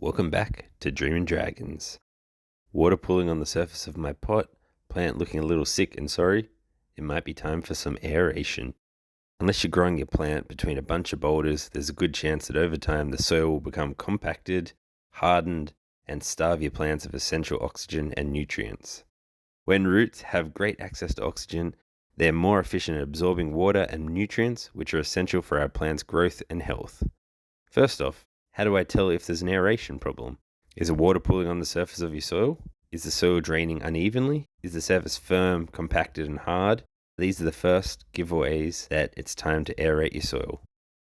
Welcome back to Dreaming Dragons. Water pooling on the surface of my pot, plant looking a little sick and sorry. It might be time for some aeration. Unless you're growing your plant between a bunch of boulders, there's a good chance that over time the soil will become compacted, hardened, and starve your plants of essential oxygen and nutrients. When roots have great access to oxygen, they're more efficient at absorbing water and nutrients, which are essential for our plant's growth and health. First off, how do I tell if there's an aeration problem? Is the water pooling on the surface of your soil? Is the soil draining unevenly? Is the surface firm, compacted, and hard? These are the first giveaways that it's time to aerate your soil.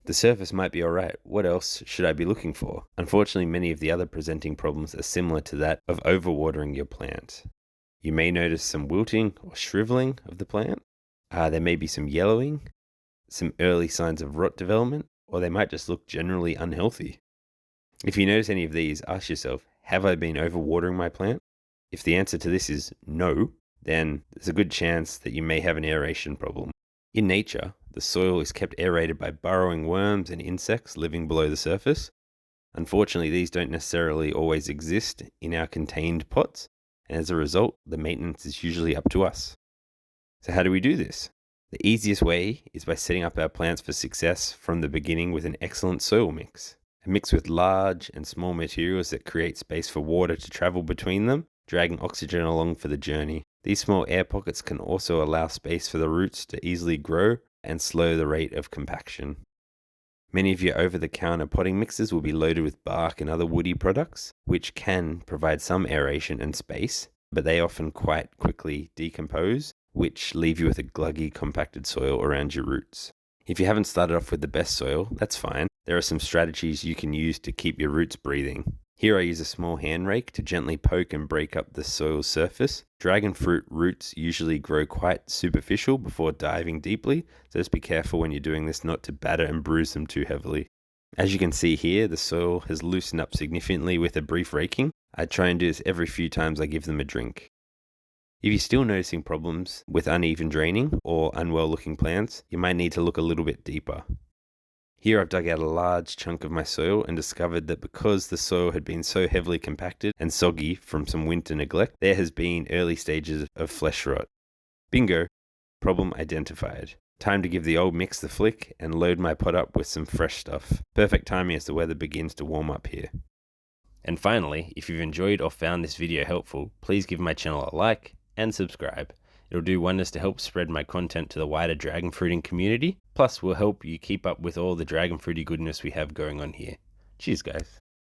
The surface might be alright. What else should I be looking for? Unfortunately, many of the other presenting problems are similar to that of overwatering your plant. You may notice some wilting or shriveling of the plant. There may be some yellowing, some early signs of rot development, or they might just look generally unhealthy. If you notice any of these, ask yourself, have I been overwatering my plant? If the answer to this is no, then there's a good chance that you may have an aeration problem. In nature, the soil is kept aerated by burrowing worms and insects living below the surface. Unfortunately, these don't necessarily always exist in our contained pots, and as a result, the maintenance is usually up to us. So how do we do this? The easiest way is by setting up our plants for success from the beginning with an excellent soil mix. A mix with large and small materials that create space for water to travel between them, dragging oxygen along for the journey. These small air pockets can also allow space for the roots to easily grow and slow the rate of compaction. Many of your over-the-counter potting mixes will be loaded with bark and other woody products, which can provide some aeration and space, but they often quite quickly decompose, which leave you with a gluggy, compacted soil around your roots. If you haven't started off with the best soil, that's fine. There are some strategies you can use to keep your roots breathing. Here I use a small hand rake to gently poke and break up the soil's surface. Dragon fruit roots usually grow quite superficial before diving deeply, so just be careful when you're doing this not to batter and bruise them too heavily. As you can see here, the soil has loosened up significantly with a brief raking. I try and do this every few times I give them a drink. If you're still noticing problems with uneven draining or unwell looking plants, you might need to look a little bit deeper. Here I've dug out a large chunk of my soil and discovered that because the soil had been so heavily compacted and soggy from some winter neglect, there has been early stages of flesh rot. Bingo, problem identified. Time to give the old mix the flick and load my pot up with some fresh stuff. Perfect timing as the weather begins to warm up here. And finally, if you've enjoyed or found this video helpful, please give my channel a like and subscribe. It'll do wonders to help spread my content to the wider dragon fruiting community, plus will help you keep up with all the dragon fruity goodness we have going on here. Cheers guys.